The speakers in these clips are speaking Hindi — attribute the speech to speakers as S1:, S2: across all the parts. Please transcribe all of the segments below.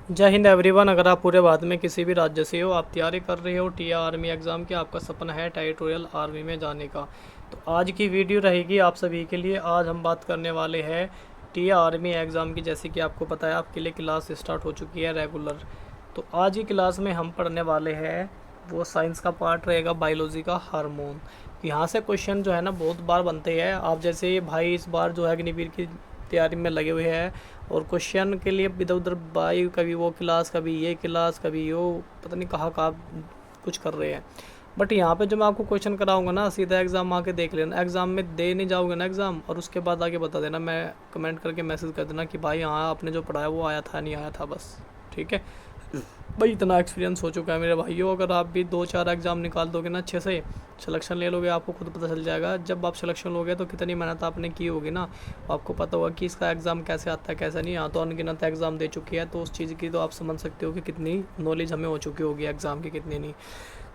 S1: जय हिंद एवरीवन। अगर आप पूरे भारत में किसी भी राज्य से हो, आप तैयारी कर रहे हो टी आर्मी एग्ज़ाम की, आपका सपना है टेरिटोरियल आर्मी में जाने का, तो आज की वीडियो रहेगी आप सभी के लिए। आज हम बात करने वाले हैं टी आर्मी एग्ज़ाम की। जैसे कि आपको पता है, आपके लिए क्लास स्टार्ट हो चुकी है रेगुलर। तो आज की क्लास में हम पढ़ने वाले हैं, वो साइंस का पार्ट रहेगा, बायोलॉजी का हार्मोन। यहाँ से क्वेश्चन जो है ना बहुत बार बनते हैं। आप जैसे भाई इस बार जो है अग्निवीर की तैयारी में लगे हुए हैं और क्वेश्चन के लिए इधर उधर भाई, कभी वो क्लास, कभी ये क्लास, कभी वो, पता नहीं कहाँ कहाँ कुछ कर रहे हैं। बट यहाँ पे जो मैं आपको क्वेश्चन कराऊंगा ना, सीधा एग्ज़ाम आके देख लेना। एग्ज़ाम में दे नहीं जाओगे ना एग्ज़ाम, और उसके बाद आगे बता देना, मैं कमेंट करके मैसेज कर देना कि भाई हाँ आपने जो पढ़ाया वो आया था नहीं आया था, बस। ठीक है भाई, इतना एक्सपीरियंस हो चुका है मेरे भाइयों। अगर आप भी 2-4 एग्ज़ाम निकाल दोगे ना अच्छे से, सिलेक्शन ले लोगे, आपको खुद पता चल जाएगा। जब आप सिलेक्शन लोगे तो कितनी मेहनत आपने की होगी ना, आपको पता होगा कि इसका एग्ज़ाम कैसे आता है कैसे नहीं। यहाँ तो अनगिनत एग्ज़ाम दे चुकी है, तो उस चीज़ की तो आप समझ सकते हो कि कितनी नॉलेज हमें हो चुकी होगी एग्ज़ाम की, कितनी नहीं।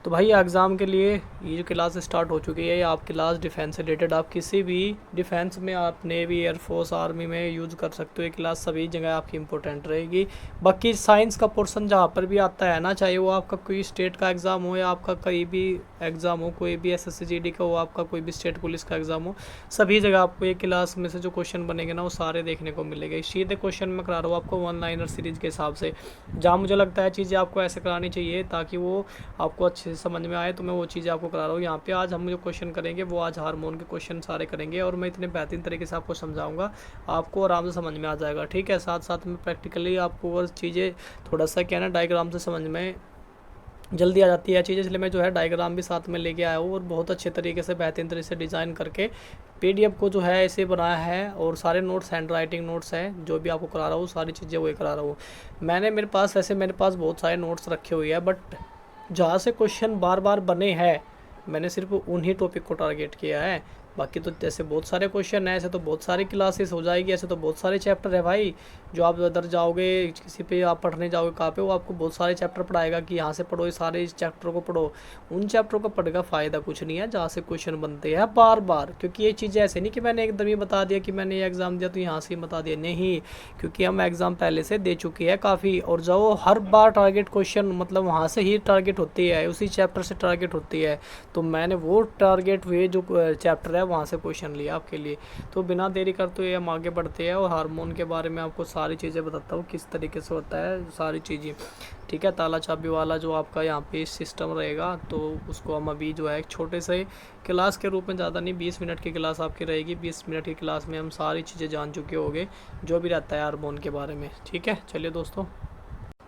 S1: तो भाई एग्ज़ाम के लिए ये जो क्लास स्टार्ट हो चुकी है, ये आप क्लास डिफेंस से रिलेटेड, आप किसी भी डिफेंस में, आप नेवी, एयरफोर्स, आर्मी में यूज़ कर सकते हो। ये क्लास सभी जगह आपकी इंपॉर्टेंट रहेगी। बाकी साइंस का पोर्शन जहाँ पर भी आता है ना, चाहे वो आपका कोई स्टेट का एग्ज़ाम हो या आपका कहीं भी एग्ज़ाम हो, कोई भी SSC GD का हो, आपका कोई भी स्टेट पुलिस का एग्ज़ाम हो, सभी जगह आपको ये क्लास में से जो क्वेश्चन बनेंगे ना वो सारे देखने को मिलेंगे। सीधे क्वेश्चन में करा रहा हूँ आपको 1 लाइनर सीरीज़ के हिसाब से। जहाँ मुझे लगता है चीज़ें आपको ऐसे करानी चाहिए ताकि वो आपको अच्छे से समझ में आए, तो मैं वो चीज़ें आपको करा रहा हूँ यहाँ पे। आज हम जो क्वेश्चन करेंगे वो आज हार्मोन के क्वेश्चन सारे करेंगे, और मैं इतने बेहतरीन तरीके से आपको समझाऊंगा, आपको आराम से समझ में आ जाएगा। ठीक है, साथ साथ में प्रैक्टिकली आपको वो चीज़ें थोड़ा सा क्या है ना, डायग्राम से समझ में जल्दी आ जाती है चीज़ें, इसलिए मैं जो है डायग्राम भी साथ में लेके आया हूँ, और बहुत अच्छे तरीके से बेहतरीन तरीके से डिज़ाइन करके PDF को जो है ऐसे बनाया है। और सारे नोट्स हैंड राइटिंग नोट्स हैं, जो भी आपको करा रहा हूँ सारी चीज़ें वही करा रहा हूँ। मेरे पास वैसे मेरे पास बहुत सारे नोट्स रखे हुए हैं, बट जहाँ से क्वेश्चन बार बार बने हैं, मैंने सिर्फ उन्हीं टॉपिक को टारगेट किया है। बाकी तो जैसे बहुत सारे क्वेश्चन हैं, ऐसे तो बहुत सारी क्लासेस हो जाएगी, ऐसे तो बहुत सारे चैप्टर है भाई। जो आप उधर जाओगे किसी पे, आप पढ़ने जाओगे कहाँ पे, वो आपको बहुत सारे चैप्टर पढ़ाएगा कि यहाँ से पढ़ो, ये सारे इस चैप्टर को पढ़ो। उन चैप्टरों का पढ़ने का फ़ायदा कुछ नहीं है जहाँ से क्वेश्चन बनते हैं बार बार, क्योंकि ये चीज़ें ऐसे नहीं कि मैंने एकदम ही बता दिया कि मैंने ये एग्ज़ाम दिया तो यहाँ से ही बता दिया, नहीं। क्योंकि हम एग्ज़ाम पहले से दे चुके हैं काफ़ी, और जो हर बार टारगेट क्वेश्चन, मतलब वहाँ से ही टारगेट होती है, उसी चैप्टर से टारगेट होती है। तो मैंने वो टारगेट हुए जो चैप्टर है वहाँ से क्वेश्चन लिया आपके लिए। तो बिना देरी करते हुए हम आगे बढ़ते हैं, और हार्मोन के बारे में आपको सारी चीज़ें बताता हूँ किस तरीके से होता है सारी चीज़ें। ठीक है, ताला चाबी वाला जो आपका यहाँ पे सिस्टम रहेगा, तो उसको हम अभी जो है एक छोटे से क्लास के रूप में, ज़्यादा नहीं, 20 मिनट की क्लास आपकी रहेगी। 20 मिनट की क्लास में हम सारी चीज़ें जान चुके होंगे जो भी रहता है हार्मोन के बारे में। ठीक है, चलिए दोस्तों।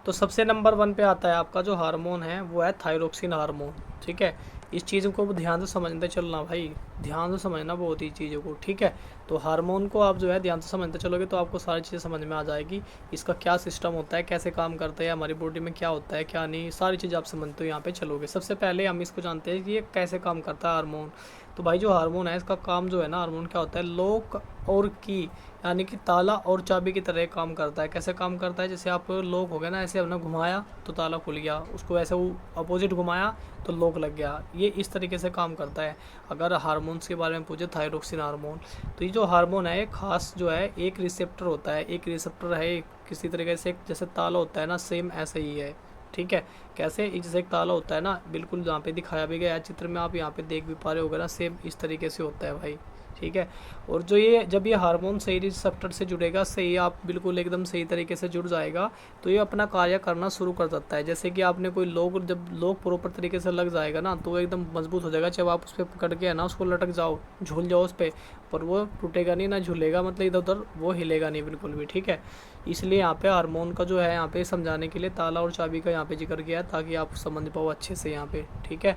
S1: तो सबसे नंबर 1 पे आता है आपका जो हार्मोन है, वो है थायरोक्सिन हार्मोन। ठीक है, इस चीज़ को ध्यान से समझते चलना भाई, ध्यान से समझना बहुत ही चीज़ों को। ठीक है, तो हार्मोन को आप जो है ध्यान से समझते चलोगे तो आपको सारी चीज़ें समझ में आ जाएगी। इसका क्या सिस्टम होता है, कैसे काम करता है, हमारी बॉडी में क्या होता है क्या नहीं, सारी चीज़ें आप समझते हो यहाँ पे चलोगे। सबसे पहले हम इसको जानते हैं कि ये कैसे काम करता है हार्मोन। तो भाई जो हार्मोन है, इसका काम जो है ना, हार्मोन क्या होता है, लॉक और की, यानी कि ताला और चाबी की तरह काम करता है। कैसे काम करता है, जैसे आप लॉक हो गया ना, ऐसे हमने घुमाया तो ताला खुल गया, उसको ऐसे अपोजिट घुमाया तो लॉक लग गया। ये इस तरीके से काम करता है। अगर हार्मोन्स के बारे में पूछे, थायरोक्सिन हार्मोन, तो ये जो हार्मोन है खास जो है, एक रिसेप्टर होता है, एक रिसेप्टर है किसी तरीके से, जैसे ताला होता है ना, सेम ऐसे ही है। ठीक है, कैसे, जैसे एक ताला होता है ना, बिल्कुल जहाँ पे दिखाया भी गया है चित्र में, आप यहाँ पे देख भी पा रहे होगे ना, सेम इस तरीके से होता है भाई। ठीक है, और जो ये, जब ये हार्मोन सही रिसेप्टर से जुड़ेगा, सही, आप बिल्कुल एकदम सही तरीके से जुड़ जाएगा, तो ये अपना कार्य करना शुरू कर सकता है। जैसे कि आपने कोई लॉक, जब लॉक प्रॉपर तरीके से लग जाएगा ना, तो वो एकदम मजबूत हो जाएगा। जब आप उस पर पकड़ के है ना, उसको लटक जाओ, झूल जाओ उस पर वो टूटेगा नहीं, ना झूलेगा, मतलब इधर उधर वो हिलेगा नहीं बिल्कुल भी। ठीक है, इसलिए यहाँ पे हार्मोन का जो है, यहाँ पे समझाने के लिए ताला और चाबी का यहाँ पे जिक्र किया है, ताकि आप समझ पाओ अच्छे से यहाँ पे। ठीक है,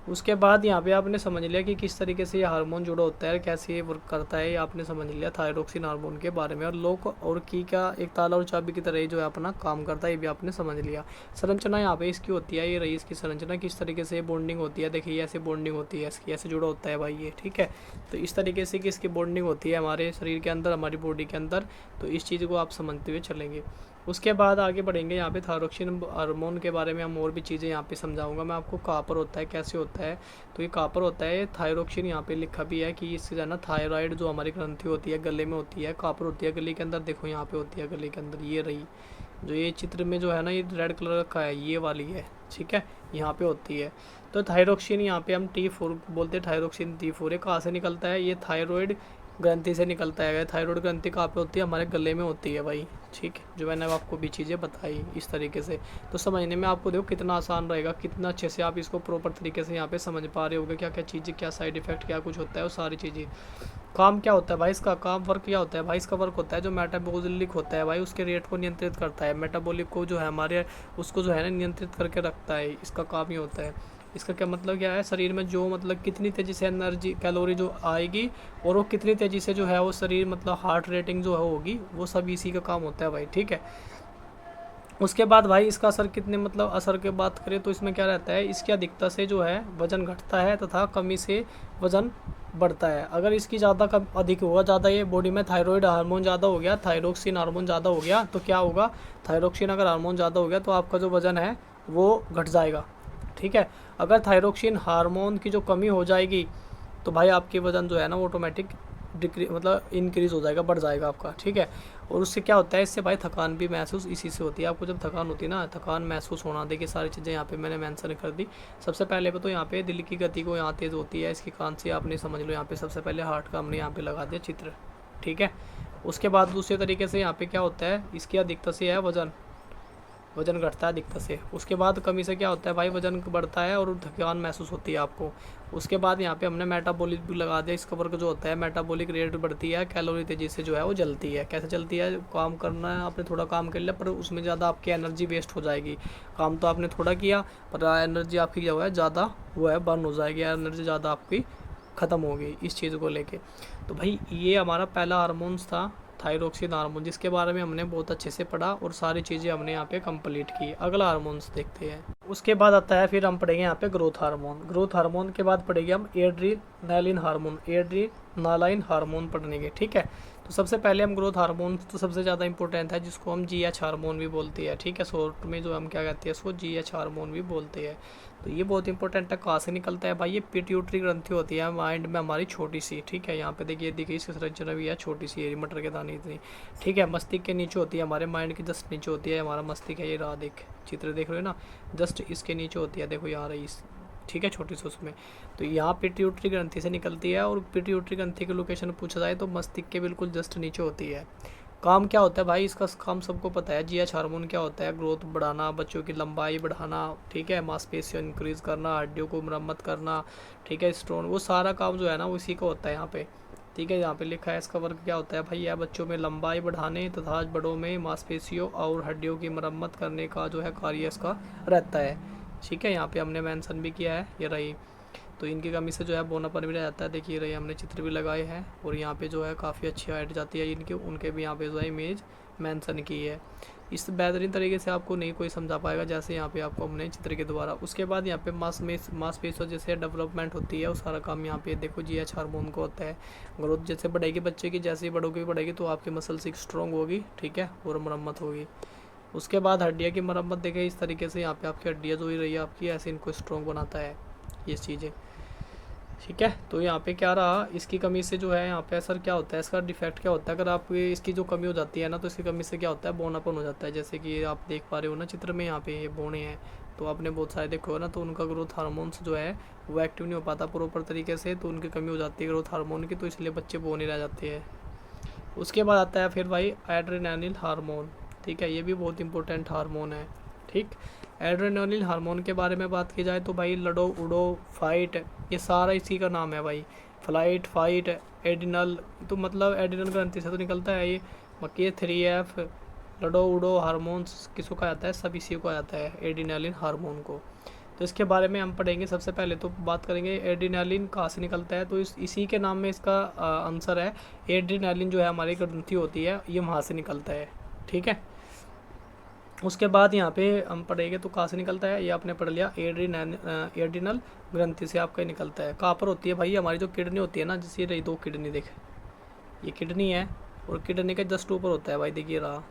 S1: उसके बाद यहाँ पे आपने समझ लिया कि किस तरीके से ये हार्मोन जुड़ा होता है, कैसे ये वर्क करता है, ये आपने समझ लिया थायरोक्सिन हार्मोन के बारे में। और लॉक और की का एक ताला और चाबी की तरह जो है अपना काम करता है, ये भी आपने समझ लिया। संरचना यहाँ पे इसकी होती है, ये रही इसकी संरचना, किस तरीके से बॉन्डिंग होती है। देखिए ऐसे बॉन्डिंग होती है इसकी, ऐसे जुड़ा होता है भाई ये। ठीक है, तो इस तरीके से कि इसकी बॉन्डिंग होती है हमारे शरीर के अंदर, हमारी बॉडी के अंदर। तो इस चीज़ को आप समझते हुए चलेंगे। उसके बाद आगे बढ़ेंगे, यहाँ पे थायरोक्सिन हार्मोन के बारे में हम और भी चीज़ें यहाँ पे समझाऊंगा मैं आपको, कहाँ पर होता है, कैसे होता है। तो ये कहाँ पर होता है थायरोक्सिन, यहाँ पे लिखा भी है कि इससे जो है ना, थायराइड जो हमारी ग्रंथि होती है गले में होती है, कहाँ पर होती है, गले के अंदर, देखो यहाँ पे होती है गले के अंदर, ये रही जो ये चित्र में जो है ना, ये रेड कलर का है, ये वाली है, ठीक है, यहाँ पे होती है। तो थायरोक्सिन यहाँ पे हम T4 बोलते हैं, थायरोक्सिन T4 कहाँ से निकलता है, ये थायरॉयड ग्रंथि से निकलता है। थायरॉयड ग्रंथि कहाँ पे होती है, हमारे गले में होती है भाई, ठीक है, जो मैंने आपको भी चीज़ें बताई इस तरीके से। तो समझने में आपको देखो कितना आसान रहेगा, कितना अच्छे से आप इसको प्रॉपर तरीके से यहाँ पे समझ पा रहे होगे, क्या क्या चीज़ें, क्या साइड इफेक्ट, क्या कुछ होता है, वो सारी चीज़ें। काम क्या होता है भाई इसका, काम वर्क क्या होता है भाई, इसका वर्क होता है जो मेटाबॉलिक होता है भाई, उसके रेट को नियंत्रित करता है। मेटाबॉलिक को जो है हमारे, उसको जो है ना नियंत्रित करके रखता है, इसका काम ही होता है। इसका क्या मतलब क्या है, शरीर में जो मतलब कितनी तेज़ी से एनर्जी कैलोरी जो आएगी, और वो कितनी तेज़ी से जो है वो शरीर मतलब हार्ट रेटिंग जो है होगी, वो सब इसी का काम होता है भाई, ठीक है। उसके बाद भाई इसका असर कितने मतलब असर की बात करें तो इसमें क्या रहता है, इसकी अधिकता से जो है वजन घटता है तथा कमी से वजन बढ़ता है। अगर इसकी ज़्यादा कम अधिक होगा, ज़्यादा ये बॉडी में थायराइड हार्मोन ज़्यादा हो गया, थायरोक्सिन हार्मोन ज़्यादा हो गया, तो क्या होगा, थायरोक्सिन अगर हार्मोन ज़्यादा हो गया तो आपका जो वज़न है वो घट जाएगा, ठीक है। अगर थायरोक्सिन हार्मोन की जो कमी हो जाएगी तो भाई आपके वज़न जो है ना वो ऑटोमेटिक डिक्री मतलब इंक्रीज़ हो जाएगा, बढ़ जाएगा आपका, ठीक है। और उससे क्या होता है, इससे भाई थकान भी महसूस इसी से होती है। आपको जब थकान होती है ना, थकान महसूस होना, देखिए सारी चीज़ें यहाँ पे मैंने मेंशन कर दी। सबसे पहले तो यहाँ पे दिल की गति को यहाँ तेज़ होती है, इसकी कान से आपने समझ लो, यहाँ पे सबसे पहले हार्ट का हमने यहाँ पे लगा दिया चित्र, ठीक है। उसके बाद दूसरे तरीके से यहाँ पे क्या होता है, इसकी अधिकता से है वजन, वजन घटता है अधिकता से। उसके बाद कमी से क्या होता है भाई, वजन बढ़ता है और थकान महसूस होती है आपको। उसके बाद यहाँ पे हमने मेटाबॉलिक भी लगा दिया, इसका वर्क जो होता है मेटाबॉलिक रेट बढ़ती है, कैलोरी तेजी से जो है वो जलती है। कैसे जलती है, काम करना है आपने, थोड़ा काम कर लिया पर उसमें ज़्यादा आपकी एनर्जी वेस्ट हो जाएगी। काम तो आपने थोड़ा किया पर एनर्जी आपकी जो है ज़्यादा वो है बर्न हो जाएगी, एनर्जी ज़्यादा आपकी ख़त्म होगी इस चीज़ को लेके। तो भाई ये हमारा पहला हार्मोन्स था थायरोक्सिन हार्मोन, जिसके बारे में हमने बहुत अच्छे से पढ़ा और सारी चीज़ें हमने यहाँ पे कंप्लीट की। अगला हार्मोन्स देखते हैं। उसके बाद आता है फिर हम पढ़ेंगे यहाँ पे ग्रोथ हार्मोन। ग्रोथ हार्मोन के बाद पढ़ेंगे हम एड्रीनालिन हार्मोन, एड्रीनालाइन हार्मोन पढ़ने, ठीक है। तो सबसे पहले हम ग्रोथ हार्मोन तो सबसे ज़्यादा इंपॉर्टेंट है, जिसको हम GH हार्मोन भी बोलते हैं, ठीक है। शॉर्ट में जो हम क्या कहते हैं इसको GH हार्मोन भी बोलते हैं। तो ये बहुत इंपॉर्टेंट है, कहाँ से निकलता है भाई, ये पिट्यूटरी ग्रंथि होती है माइंड में हमारी छोटी सी, ठीक है। यहाँ पे देखिए इसकी संरचना भी है छोटी सी, है मटर के दाने इतनी, ठीक है। मस्तिष्क के नीचे होती है, हमारे माइंड के जस्ट नीचे होती है हमारा मस्तिष्क है, ये रहा देख चित्र देख रहे हो ना, जस्ट इसके नीचे होती है, देखो यहाँ रही इस, ठीक है, छोटी सी उसमें। तो यहाँ पिट्यूटरी ग्रंथि से निकलती है, और पिट्यूटरी ग्रंथि की लोकेशन पूछा जाए तो मस्तिष्क के बिल्कुल जस्ट नीचे होती है। काम क्या होता है भाई इसका, काम सबको पता है। GH हार्मोन क्या होता है, ग्रोथ बढ़ाना, बच्चों की लंबाई बढ़ाना, ठीक है, मांसपेशियों इंक्रीज़ करना, हड्डियों को मरम्मत करना, ठीक है, स्टोन, वो सारा काम जो है ना वो इसी का होता है यहाँ पे, ठीक है। यहाँ पे लिखा है इसका वर्क क्या होता है भाई, यह बच्चों में लंबाई बढ़ाने तथा बड़ों में मांसपेशियों और हड्डियों की मरम्मत करने का जो है कार्य इसका रहता है, ठीक है। यहाँ पे हमने मेंशन भी किया है, ये रही। तो इनकी कमी से जो है बोनापन भी रह जाता है, देखिए रही हमने चित्र भी लगाए हैं, और यहाँ पे जो है काफ़ी अच्छी हाइट जाती है इनकी, उनके भी यहाँ पे जो है इमेज मेंशन की है। इस बेहतरीन तरीके से आपको नहीं कोई समझा पाएगा जैसे यहाँ पे आपको हमने चित्र के द्वारा। उसके बाद यहाँ पे मांसपेशियों जैसे डेवलपमेंट होती है, वो सारा काम यहाँ पे देखो GH हार्मोन को होता है। ग्रोथ जैसे बढ़ेगी बच्चे की, जैसे ही बड़ों की बढ़ेगी तो आपकी मसल्स स्ट्रॉन्ग होगी, ठीक है, और मरम्मत होगी। उसके बाद हड्डियाँ की मरम्मत देखें इस तरीके से, यहाँ पे आपकी हड्डियाँ जो ही रही है आपकी, ऐसे इनको स्ट्रॉन्ग बनाता है ये चीज़ें, ठीक है। तो यहाँ पे क्या रहा, इसकी कमी से जो है यहाँ पे असर क्या होता है, इसका डिफेक्ट क्या होता है, अगर आप इसकी जो कमी हो जाती है ना तो इसकी कमी से क्या होता है, बौनापन हो जाता है। जैसे कि आप देख पा रहे हो ना चित्र में, यहाँ पे ये बौने हैं, तो आपने बहुत सारे देखो ना, तो उनका ग्रोथ हार्मोन्स जो है वो एक्टिव नहीं हो पाता प्रॉपर तरीके से, तो उनकी कमी हो जाती है ग्रोथ हार्मोन की, तो इसलिए बच्चे बौने रह जाते हैं। उसके बाद आता है फिर भाई एड्रेनालिन हार्मोन, ठीक है, ये भी बहुत इंपॉर्टेंट हार्मोन है, ठीक। एड्रेनालिन हार्मोन के बारे में बात की जाए तो भाई लड़ो उड़ो फाइट, ये सारा इसी का नाम है भाई। फ्लाइट फाइट एडिनल, तो मतलब एडिनल ग्रंथि से तो निकलता है ये। बाकी 3F लड़ो उड़ो हार्मोन्स किसको कहा जाता है, सब इसी को आता है एड्रेनालिन हार्मोन को। तो इसके बारे में हम पढ़ेंगे। सबसे पहले तो बात करेंगे एड्रेनालिन कहाँ से निकलता है, तो इसी के नाम में इसका आंसर है। एड्रेनालिन जो है हमारी ग्रंथि होती है, ये वहाँ से निकलता है, ठीक है। उसके बाद यहाँ पे हम पढ़ेंगे तो कहाँ से निकलता है, ये आपने पढ़ लिया, एड्रिनल ग्रंथि से आपका निकलता है। कहाँ पर होती है भाई, हमारी जो किडनी होती है ना, जैसे रही 2 किडनी देख, ये किडनी है और किडनी के जस्ट ऊपर होता है भाई, देखिए रहा,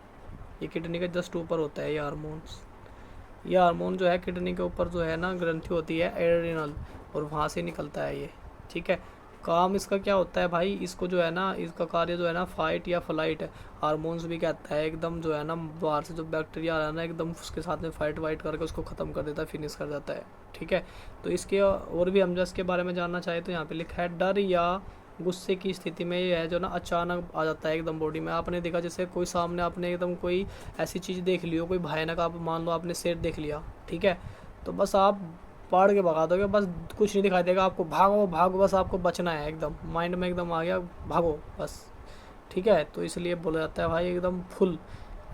S1: ये किडनी के जस्ट ऊपर होता है ये हार्मोन्स। ये हार्मोन जो है किडनी के ऊपर जो है ना ग्रंथि होती है एड्रिनल, और वहाँ से निकलता है ये, ठीक है। काम इसका क्या होता है भाई, इसको जो है ना, इसका कार्य जो है ना फाइट या फ्लाइट हार्मोन्स भी कहता है। एकदम जो है ना बाहर से जो बैक्टीरिया आ रहा है ना, एकदम उसके साथ में फाइट वाइट करके उसको ख़त्म कर देता है, फिनिश कर देता है। ठीक है, तो इसके और भी हम जो इसके बारे में जानना चाहे तो यहाँ पे लिखा है डर या गुस्से की स्थिति में ये है जो ना अचानक आ जाता है एकदम बॉडी में। आपने देखा जैसे कोई सामने आपने एकदम कोई ऐसी चीज़ देख ली हो, कोई भयानक, आप मान लो आपने शेर देख लिया, ठीक है, तो बस आप पाड़ के भगा दोगे, बस कुछ नहीं दिखाई देगा आपको, भागो भागो, बस आपको बचना है, एकदम माइंड में एकदम आ गया भागो बस। ठीक है, तो इसलिए बोला जाता है भाई एकदम फुल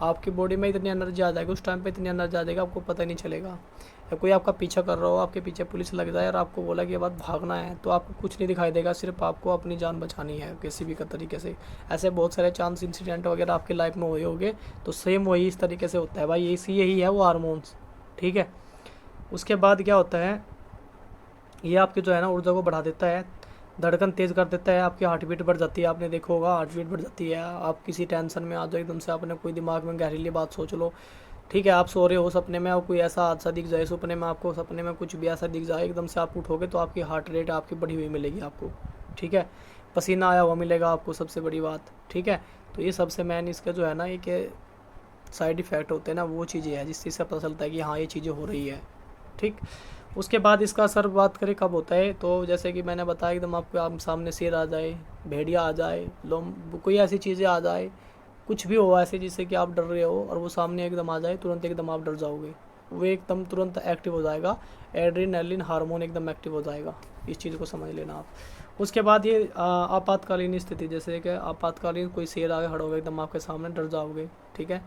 S1: आपकी बॉडी में इतनी एनर्जी आ जाएगी उस टाइम पे, इतनी एनर्जी आ जाएगी आपको पता ही नहीं चलेगा। या कोई आपका पीछा कर रहा हो, आपके पीछे पुलिस लग जाए और आपको बोला कि ये बात भागना है, तो आपको कुछ नहीं दिखाई देगा, सिर्फ आपको अपनी जान बचानी है किसी भी तरीके से। ऐसे बहुत सारे चांस इंसिडेंट वगैरह आपकी लाइफ में हुए होंगे, तो सेम वही इस तरीके से होता है भाई, यही है वो हार्मोन्स। ठीक है, उसके बाद क्या होता है, ये आपकी जो है ना ऊर्जा को बढ़ा देता है, धड़कन तेज़ कर देता है, आपकी हार्ट बीट बढ़ जाती है। आपने देखा होगा हार्ट बीट बढ़ जाती है, आप किसी टेंशन में आ जाओ एकदम से, आपने कोई दिमाग में गहरीली बात सोच लो, ठीक है, आप सो रहे हो सपने में और कोई ऐसा हादसा दिख जाए सपने में, आपको सपने में कुछ भी ऐसा दिख जाए, एकदम से आप उठोगे तो आपकी हार्ट रेट आपकी बढ़ी हुई मिलेगी आपको। ठीक है, पसीना आया हुआ मिलेगा आपको, सबसे बड़ी बात। ठीक है, तो ये सबसे मेन इसका जो है ना एक साइड इफ़ेक्ट होते हैं ना, वो चीज़ें हैं जिस चीज़ से पता चलता है कि हाँ ये चीज़ें हो रही है। ठीक, उसके बाद इसका असर बात करें कब होता है, तो जैसे कि मैंने बताया एकदम आपके सामने शेर आ जाए, भेड़िया आ जाए, कोई ऐसी चीज़ें आ जाए, कुछ भी हो ऐसे जिससे कि आप डर रहे हो और वो सामने एकदम आ जाए, तुरंत एकदम आप डर जाओगे, वो एकदम तुरंत एक्टिव हो जाएगा, एड्रेनलिन हार्मोन एकदम एक्टिव हो जाएगा, इस चीज़ को समझ लेना आप। उसके बाद ये आपातकालीन स्थिति, जैसे कि आपातकालीन कोई शेर आगे खड़ा होगा एकदम आपके सामने, डर जाओगे। ठीक है,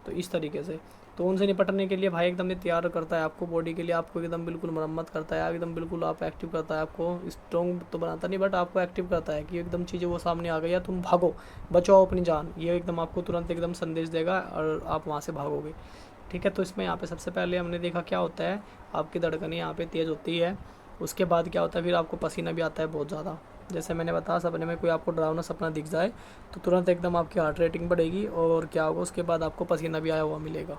S1: तो इस तरीके से तो उनसे निपटने के लिए भाई एकदम ये तैयार करता है आपको बॉडी के लिए, आपको एकदम बिल्कुल मरम्मत करता है, एकदम बिल्कुल आप एक्टिव करता है, आपको स्ट्रॉन्ग तो बनाता नहीं बट आपको एक्टिव करता है कि एकदम चीज़ें वो सामने आ गई है, तुम भागो, बचाओ अपनी जान, ये एकदम आपको तुरंत एकदम संदेश देगा और आप वहाँ से भागोगे। ठीक है, तो इसमें यहाँ पे सबसे पहले हमने देखा क्या होता है, आपकी धड़कनें यहाँ पे तेज़ होती है। उसके बाद क्या होता है, फिर आपको पसीना भी आता है बहुत ज़्यादा, जैसे मैंने बताया सपने में कोई आपको डरावना सपना दिख जाए तो तुरंत एकदम आपकी हार्ट रेटिंग बढ़ेगी और क्या होगा उसके बाद आपको पसीना भी आया हुआ मिलेगा।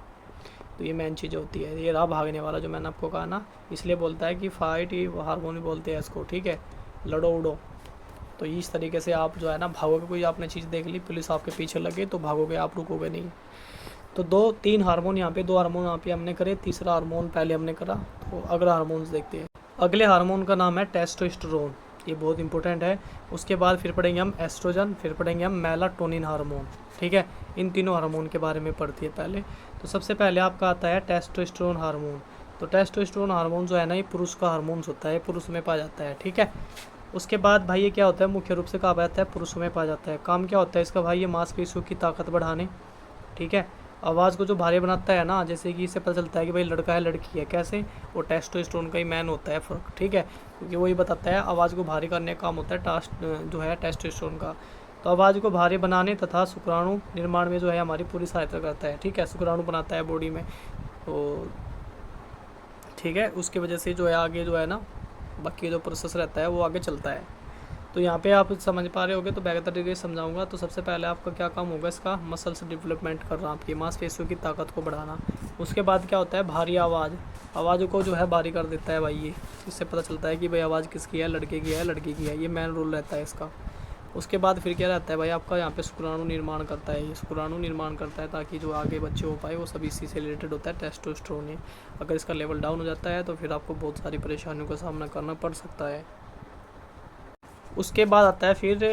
S1: तो ये मेन चीज़ होती है, ये रहा भागने वाला जो मैंने आपको कहा ना, इसलिए बोलता है कि फाइट ही हार्मोन बोलते हैं इसको। ठीक है, लड़ो उड़ो, तो इस तरीके से आप जो है ना भागोगे, कोई आपने चीज़ देख ली, पुलिस आपके पीछे लगे तो भागोगे, आप रुकोगे नहीं। तो दो तीन हार्मोन यहाँ पे, दो हार्मोन यहाँ पे हमने करे, तीसरा हार्मोन पहले हमने करा, तो अगला हार्मोन्स देखते हैं। अगले हार्मोन का नाम है टेस्टोस्टेरोन, ये बहुत इंपॉर्टेंट है। उसके बाद फिर पढ़ेंगे हम एस्ट्रोजन, फिर पढ़ेंगे हम मेलाटोनिन हार्मोन। ठीक है, इन तीनों हार्मोन के बारे में पढ़ती है पहले। तो सबसे पहले आपका आता है टेस्टोस्टेरोन हार्मोन। तो टेस्टोस्टेरोन हार्मोन जो है ना, ये पुरुष का हार्मोन्स होता है, पुरुष में पाया जाता है। ठीक है, उसके बाद भाई ये क्या होता है, मुख्य रूप से कहा जाता है पुरुषों में पाया जाता है। काम क्या होता है इसका भाई, ये मांसपेशियों की ताकत बढ़ाने, ठीक है, आवाज़ को जो भारी बनाता है ना, जैसे कि इससे पता चलता है कि भाई लड़का है लड़की है, कैसे, वो टेस्टोस्टेरोन का ही मैन होता है फ़र्क। ठीक है, क्योंकि वही बताता है, आवाज़ को भारी करने का काम होता है जो है टेस्टोस्टेरोन का। तो आवाज़ को भारी बनाने तथा शुक्राणु निर्माण में जो है हमारी पूरी सहायता करता है। ठीक है, शुक्राणु बनाता है बॉडी में, तो ठीक है, उसकी वजह से जो है आगे जो है ना बाकी जो प्रोसेस रहता है वो आगे चलता है। तो यहाँ पे आप समझ पा रहे होगे, तो बेहतर तरीके से समझाऊंगा। तो सबसे पहले आपका क्या काम होगा, इसका मसल्स डेवलपमेंट करना, आपकी मांसपेशियों की ताकत को बढ़ाना। उसके बाद क्या होता है, भारी आवाज़ को जो है भारी कर देता है भाई, ये इससे पता चलता है कि भाई आवाज़ किसकी है, लड़के की है लड़की की है, ये मेन रोल रहता है इसका। उसके बाद फिर क्या रहता है भाई, आपका यहाँ पे शुक्राणु निर्माण करता है, ये शुक्राणु निर्माण करता है ताकि जो आगे बच्चे हो पाए, वो सब इसी से रिलेटेड होता है टेस्टोस्टेरोन है। अगर इसका लेवल डाउन हो जाता है तो फिर आपको बहुत सारी परेशानियों का सामना करना पड़ सकता है। उसके बाद आता है फिर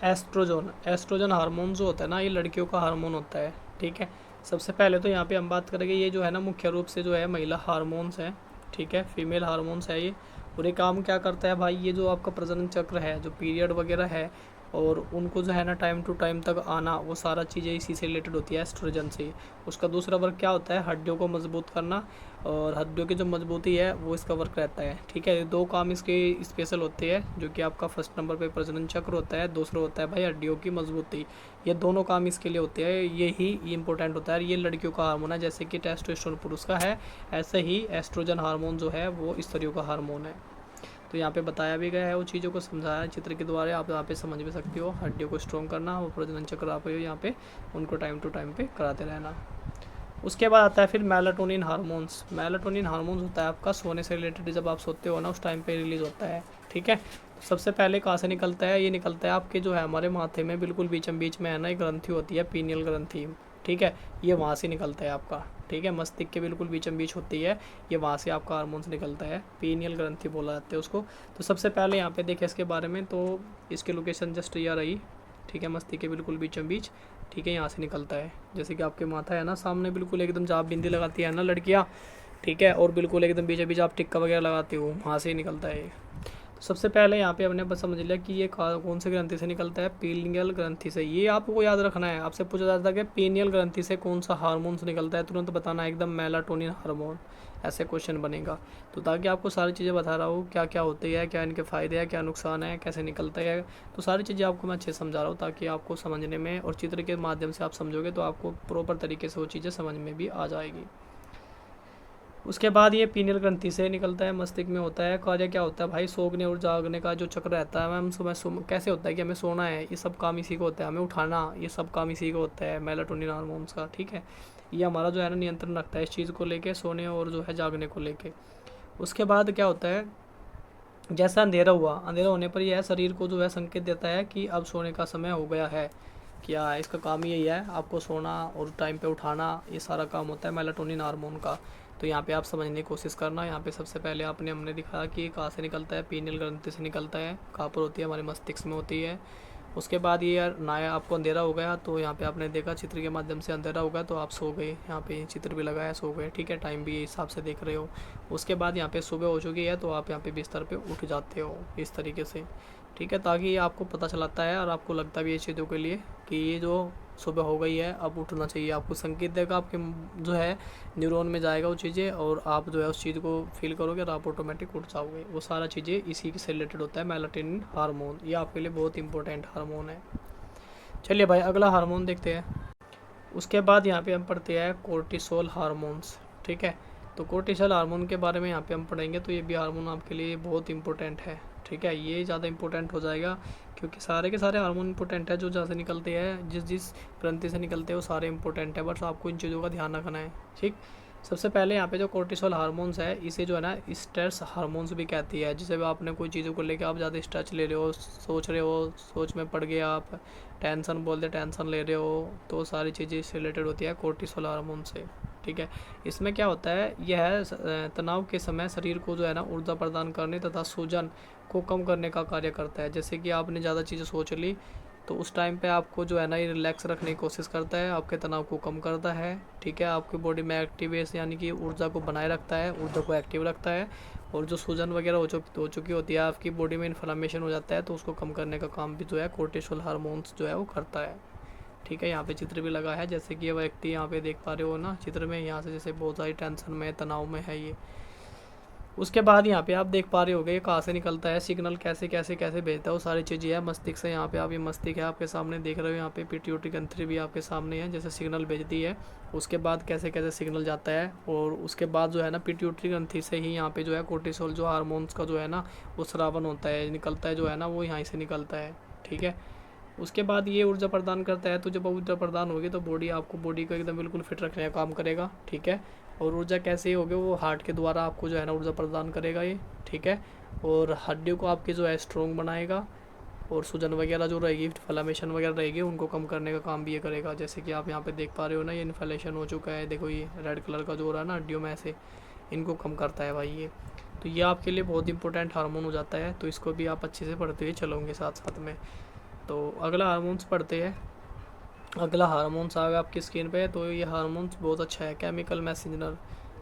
S1: एस्ट्रोजन हार्मोन जो होता है ना, ये लड़कियों का हार्मोन होता है। ठीक है, सबसे पहले तो यहाँ पे हम बात करेंगे, ये जो है ना मुख्य रूप से जो है महिला हार्मोन्स हैं। ठीक है, फीमेल हार्मोन्स है ये। और ये काम क्या करता है भाई, ये जो आपका प्रजनन चक्र है, जो पीरियड वगैरह है, और उनको जो है ना टाइम टू टाइम तक आना, वो सारा चीज़ें इसी से रिलेटेड होती है, एस्ट्रोजन से। उसका दूसरा वर्क क्या होता है, हड्डियों को मजबूत करना, और हड्डियों की जो मजबूती है वो इसका वर्क रहता है। ठीक है, दो काम इसके स्पेशल होते हैं, जो कि आपका फर्स्ट नंबर पे प्रजनन चक्र होता है, दूसरा होता है भाई हड्डियों की मजबूती। ये दोनों काम इसके लिए होते हैं, यही इंपॉर्टेंट होता है। ये लड़कियों का हार्मोन है, जैसे कि टेस्टोस्टेरोन पुरुष का है, ऐसे ही एस्ट्रोजन हार्मोन जो है वो स्त्रियों का हार्मोन है। तो यहाँ पे बताया भी गया है, वो चीज़ों को समझाया है चित्र के द्वारा, आप यहाँ पे समझ भी सकते हो। हड्डियों को स्ट्रॉन्ग करना, वो प्रजनन चक्र आप यहाँ पे उनको टाइम टू टाइम पे कराते रहना। उसके बाद आता है फिर मेलाटोनिन हार्मोन्स होता है आपका सोने से रिलेटेड, जब आप सोते हो ना उस टाइम पे रिलीज़ होता है। ठीक है, तो सबसे पहले कहाँ से निकलता है, ये निकलता है आपके जो है हमारे माथे में बिल्कुल बीचम बीच में है ना, एक ग्रंथि होती है पीनियल ग्रंथि, ठीक है, ये वहाँ से निकलता है आपका, ठीक है, मस्तिष्क के बिल्कुल बीचम बीच होती है, ये वहाँ से आपका हार्मोन्स निकलता है, पीनियल ग्रंथि बोला जाता है उसको। तो सबसे पहले यहाँ पे देखें इसके बारे में, तो इसकी लोकेशन जस्ट यह रही, ठीक है, मस्तिष्क के बिल्कुल बीचम बीच, ठीक है, यहाँ से निकलता है। जैसे कि आपके माथा है ना सामने बिल्कुल एकदम, जहाँ आप बिंदी लगाती है ना लड़कियाँ, ठीक है, और बिल्कुल एकदम बीच बीच आप टिक्का वगैरह लगाते हो, वहाँ से ही निकलता है ये। तो सबसे पहले यहाँ पे हमने बस समझ लिया कि ये कौन से ग्रंथि से निकलता है, पीनियल ग्रंथि से। ये आपको याद रखना है, आपसे पूछा जाता है कि पीनियल ग्रंथि से कौन सा हार्मोन निकलता है, तुरंत बताना एकदम मेलाटोनिन हार्मोन, ऐसे क्वेश्चन बनेगा। तो ताकि आपको सारी चीज़ें बता रहा हूँ क्या क्या होती है, क्या इनके फ़ायदे हैं, क्या नुकसान है, कैसे निकलता है, तो सारी चीज़ें आपको मैं अच्छे से समझा रहा हूँ ताकि आपको समझने में, और चित्र के माध्यम से आप समझोगे तो आपको प्रॉपर तरीके से वो चीज़ें समझ में भी आ जाएगी। उसके बाद ये पीनियल ग्रंथि से निकलता है, मस्तिष्क में होता है। कार्य क्या होता है भाई, सोने और जागने का जो चक्र रहता है, हम सुबह कैसे होता है कि हमें सोना है, ये सब काम इसी को होता है, हमें उठाना, ये सब काम इसी को होता है, मेलाटोनिन हार्मोन्स का, ठीक है। ये हमारा जो है ना नियंत्रण रखता है इस चीज़ को लेके, सोने और जो है जागने को लेके। उसके बाद क्या होता है, जैसा अंधेरा हुआ, अंधेरा होने पर यह शरीर को जो है संकेत देता है कि अब सोने का समय हो गया है। क्या इसका काम यही है, आपको सोना और टाइम पे उठाना, ये सारा काम होता है मेलाटोनिन हार्मोन का। तो यहाँ पे आप समझने की कोशिश करना। यहाँ पे सबसे पहले हमने दिखाया कि कहाँ से निकलता है, पीनियल ग्रंथि से निकलता है, कहाँ पर होती है, हमारे मस्तिष्क में होती है। उसके बाद ये नया आपको अंधेरा हो गया, तो यहाँ पे आपने देखा चित्र के माध्यम से अंधेरा हो गया तो आप सो गए, यहाँ पे चित्र भी लगाया, सो गए, ठीक है, टाइम भी हिसाब से देख रहे हो। उसके बाद यहाँ पे सुबह हो चुकी है तो आप यहाँ पे बिस्तर पे उठ जाते हो इस तरीके से, ठीक है, ताकि ये आपको पता चलाता है और आपको लगता भी है चीज़ों के लिए कि ये जो सुबह हो गई है अब उठना चाहिए, आपको संकेत देगा, आपके जो है न्यूरॉन में जाएगा वो चीज़ें, और आप जो है उस चीज़ को फील करोगे और आप ऑटोमेटिक उठ जाओगे। वो सारा चीज़ें इसी से रिलेटेड होता है, मेलाटोनिन हार्मोन, ये आपके लिए बहुत इंपॉर्टेंट हार्मोन है। चलिए भाई अगला हार्मोन देखते हैं। उसके बाद यहाँ पे हम पढ़ते हैं कोर्टिसोल हार्मोन्स, ठीक है। तो कोर्टिसोल हार्मोन के बारे में यहाँ पे हम पढ़ेंगे, तो ये भी हार्मोन आपके लिए बहुत इंपॉर्टेंट है, ठीक है, ये ज़्यादा इंपॉर्टेंट हो जाएगा क्योंकि सारे के सारे हार्मोन इंपॉर्टेंट है, जो जहाँ से निकलते हैं, जिस ग्रंथि से निकलते हैं वो सारे इंपॉर्टेंट है, बस आपको इन चीज़ों का ध्यान रखना है, ठीक। सबसे पहले यहाँ पे जो कोर्टिसोल हार्मोन्स है, इसे जो है ना स्ट्रेस हार्मोन्स भी कहती है। जैसे आपने कोई चीज़ों को लेकर आप ज़्यादा स्ट्रेस ले रहे हो, सोच रहे हो, सोच में पड़ गए आप, टेंशन बोलते टेंशन ले रहे हो, तो सारी चीज़ें इससे रिलेटेड होती है कोर्टिसोल हार्मोन से, ठीक है। इसमें क्या होता है, यह तनाव के समय शरीर को जो है ना ऊर्जा प्रदान करने तथा सूजन को कम करने का कार्य करता है। जैसे कि आपने ज़्यादा चीज़ें सोच ली तो उस टाइम पे आपको जो है ना ये रिलैक्स रखने की कोशिश करता है, आपके तनाव को कम करता है, ठीक है, आपकी बॉडी में एक्टिवेस यानी कि ऊर्जा को बनाए रखता है, ऊर्जा को एक्टिव रखता है, और जो सूजन वगैरह हो चुकी होती है, आपकी बॉडी में इन्फ्लेमेशन हो जाता है, तो उसको कम करने का काम भी जो है कोर्टिसोल हार्मोन्स जो है वो करता है, ठीक है। यहाँ पे चित्र भी लगा है, जैसे कि ये व्यक्ति यहाँ पे देख पा रहे हो ना चित्र में, यहाँ से जैसे बहुत सारी टेंशन में, तनाव में है ये। उसके बाद यहाँ पे आप देख पा रहे होगे ये कहाँ से निकलता है, सिग्नल कैसे कैसे कैसे भेजता है, वो सारी चीज़ें है मस्तिष्क से। यहाँ पे आप ये मस्तिष्क है आपके सामने देख रहे हो, यहाँ पे पिट्यूटरी ग्रंथि भी आपके सामने है, जैसे सिग्नल भेजती है, उसके बाद कैसे कैसे सिग्नल जाता है, और उसके बाद जो है ना पिट्यूटरी ग्रंथि से ही यहाँ पे जो है कोर्टिसोल जो हार्मोन्स का जो है ना वो स्रावन होता है, निकलता है जो है ना, वो यहाँ से निकलता है, ठीक है। उसके बाद ये ऊर्जा प्रदान करता है, तो जब ऊर्जा प्रदान होगी तो बॉडी को एकदम बिल्कुल फिट रखने का काम करेगा, ठीक है। और ऊर्जा कैसे होगी, वो हार्ट के द्वारा आपको जो है ना ऊर्जा प्रदान करेगा ये, ठीक है। और हड्डियों को आपकी जो है स्ट्रॉन्ग बनाएगा, और सूजन वगैरह जो रहेगी, इन्फ्लेमेशन वगैरह रहेगी, उनको कम करने का काम भी ये करेगा। जैसे कि आप यहाँ पे देख पा रहे हो ना, ये इन्फ्लेमेशन हो चुका है, देखो ये रेड कलर का जो हो रहा है ना हड्डियों में ऐसे, इनको कम करता है भाई ये। तो ये आपके लिए बहुत इंपॉर्टेंट हार्मोन हो जाता है, तो इसको भी आप अच्छे से पढ़ते हुए चलोगे साथ साथ में। तो अगला हार्मोन्स पढ़ते हैं। अगला हार्मोन्स आ गया आपकी स्क्रीन पे, तो ये हार्मोन्स बहुत अच्छा है, केमिकल मैसेंजर।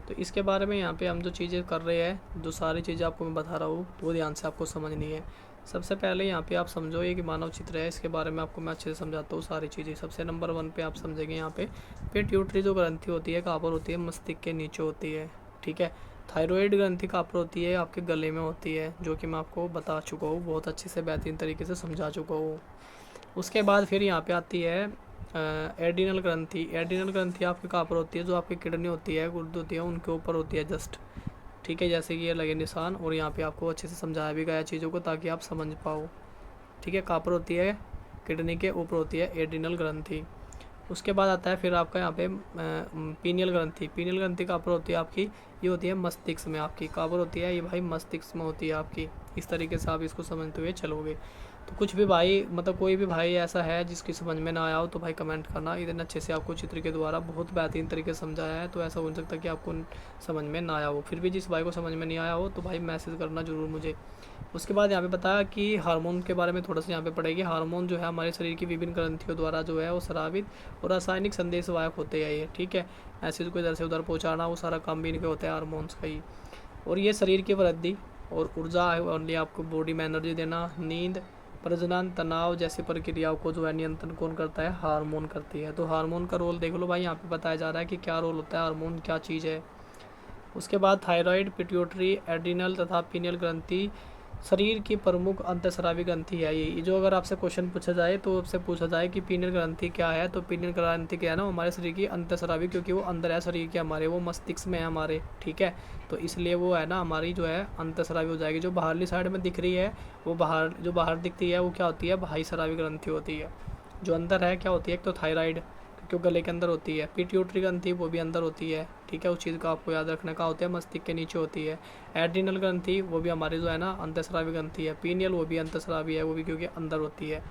S1: तो इसके बारे में यहाँ पे हम जो चीज़ें कर रहे हैं, जो सारी चीज़ें आपको मैं बता रहा हूँ, वो ध्यान से आपको समझनी है। सबसे पहले यहाँ पे आप समझो ये कि मानव चित्र है, इसके बारे में आपको मैं अच्छे से समझाता हूँ सारी चीज़ें। सबसे नंबर 1 पे आप समझेंगे यहाँ पे पिट्यूटरी जो ग्रंथि होती है कहाँ पर होती है, मस्तिष्क के नीचे होती है, ठीक है। थायराइड ग्रंथि कहाँ पर होती है, आपके गले में होती है, जो कि मैं आपको बता चुका हूँ, बहुत अच्छे से बेहतरीन तरीके से समझा चुका हूँ। उसके बाद फिर यहाँ पे आती है एड्रिनल ग्रंथि। एड्रिनल ग्रंथि आपके कहाँ पर होती है, जो आपकी किडनी होती है, गुर्दे होती है, उनके ऊपर होती है जस्ट, ठीक है, जैसे कि ये लगे निशान, और यहाँ पे आपको अच्छे से समझाया भी गया चीज़ों को ताकि आप समझ पाओ, ठीक है। कहाँ पर होती है, किडनी के ऊपर होती है एड्रिनल ग्रंथि। उसके बाद आता है फिर आपका यहाँ पे पीनियल ग्रंथि। पीनियल ग्रंथि कहाँ पर होती है आपकी, ये होती है मस्तिष्क में आपकी। कहाँ पर होती है ये भाई, मस्तिष्क में होती है आपकी। इस तरीके से आप इसको समझते हुए चलोगे। तो कुछ भी भाई मतलब कोई भी भाई ऐसा है जिसकी समझ में ना आया हो तो भाई कमेंट करना। इतने अच्छे से आपको चित्र के द्वारा बहुत बेहतरीन तरीके से समझाया है, तो ऐसा हो सकता है कि आपको समझ में ना आया हो। फिर भी जिस भाई को समझ में नहीं आया हो तो भाई मैसेज करना ज़रूर मुझे। उसके बाद यहाँ पे बताया कि हार्मोन के बारे में थोड़ा सा यहाँ पे पढ़ेगी। हार्मोन जो है हमारे शरीर की विभिन्न ग्रंथियों द्वारा जो है वो स्रावित और रासायनिक संदेश वाहक होते हैं ये, ठीक है। मैसेज को इधर से उधर पहुँचाना वो सारा काम भी इनके होता है हार्मोन्स का ही। और ये शरीर की वृद्धि और ऊर्जा ओनली आपको बॉडी में एनर्जी देना, नींद, प्रजनन, तनाव जैसी प्रक्रियाओं को जो है नियंत्रण कौन करता है, हार्मोन करती है। तो हार्मोन का रोल देख लो भाई, यहाँ पे बताया जा रहा है कि क्या रोल होता है, हार्मोन क्या चीज़ है। उसके बाद थायराइड, पिट्यूटरी, एड्रिनल तथा पीनियल ग्रंथि शरीर की प्रमुख अंतःस्रावी ग्रंथि है ये। जो अगर आपसे क्वेश्चन पूछा जाए तो आपसे पूछा जाए कि पीनियल ग्रंथि क्या है, तो पीनियल ग्रंथि क्या है ना, हमारे शरीर की अंतःस्रावी, क्योंकि वो अंदर है शरीर के हमारे, वो मस्तिष्क में है हमारे, ठीक है। तो इसलिए वो है ना हमारी जो है अंतःस्रावी हो जाएगी। जो बाहरली साइड में दिख रही है वो जो बाहर दिखती है वो क्या होती है, बाह्य स्रावी ग्रंथि होती है। जो अंदर है क्या होती है, एक तो थायराइड क्योंकि गले के अंदर होती है, पिट्यूटरी ग्रंथि वो भी अंदर होती है, ठीक है। उस चीज़ का आपको याद रखने का होता है, मस्तिष्क के नीचे होती है। एड्रिनल ग्रंथि वो भी हमारी जो है ना अंतःस्रावी ग्रंथि है। पीनियल वो भी अंतःस्रावी है, वो भी क्योंकि अंदर होती है।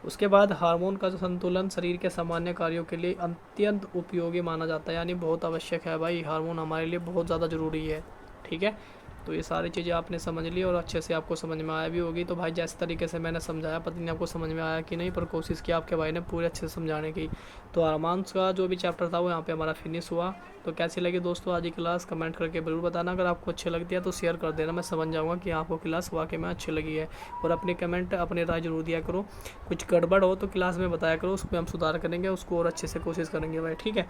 S1: उसके बाद हार्मोन का जो संतुलन शरीर के सामान्य कार्यों के लिए अत्यंत उपयोगी माना जाता है, यानी बहुत आवश्यक है भाई, हार्मोन हमारे लिए बहुत ज़्यादा ज़रूरी है, ठीक है। तो ये सारी चीज़ें आपने समझ ली और अच्छे से आपको समझ में आया भी होगी। तो भाई जैसे तरीके से मैंने समझाया, पता नहीं आपको समझ में आया कि नहीं, पर कोशिश की आपके भाई ने पूरे अच्छे से समझाने की। तो हार्मोन्स का जो भी चैप्टर था वो यहाँ पे हमारा फिनिश हुआ। तो कैसी लगी दोस्तों आज की क्लास, कमेंट करके ज़रूर बताना। अगर आपको अच्छी लगती है तो शेयर कर देना, मैं समझ जाऊँगा कि आपको क्लास वाकई में अच्छी लगी है। और अपनी कमेंट अपनी राय जरूर दिया करो, कुछ गड़बड़ हो तो क्लास में बताया करो, उसको हम सुधार करेंगे, उसको और अच्छे से कोशिश करेंगे भाई, ठीक है।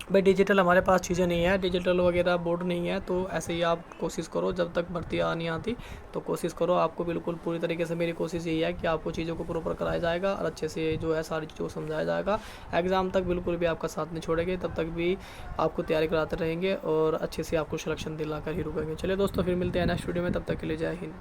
S1: भाई डिजिटल हमारे पास चीज़ें नहीं है, डिजिटल वगैरह बोर्ड नहीं है, तो ऐसे ही आप कोशिश करो, जब तक भर्ती नहीं आती तो कोशिश करो। आपको बिल्कुल पूरी तरीके से मेरी कोशिश यही है कि आपको चीज़ों को प्रॉपर कराया जाएगा और अच्छे से जो है सारी चीज़ों को समझाया जाएगा। एग्ज़ाम तक बिल्कुल भी आपका साथ नहीं छोड़ेंगे, तब तक भी आपको तैयारी कराते रहेंगे और अच्छे से आपको सिलेक्शन दिला कर ही रुकेंगे। चलिए दोस्तों, फिर मिलते हैं नेक्स्ट वीडियो में, तब तक के लिए जय हिंद।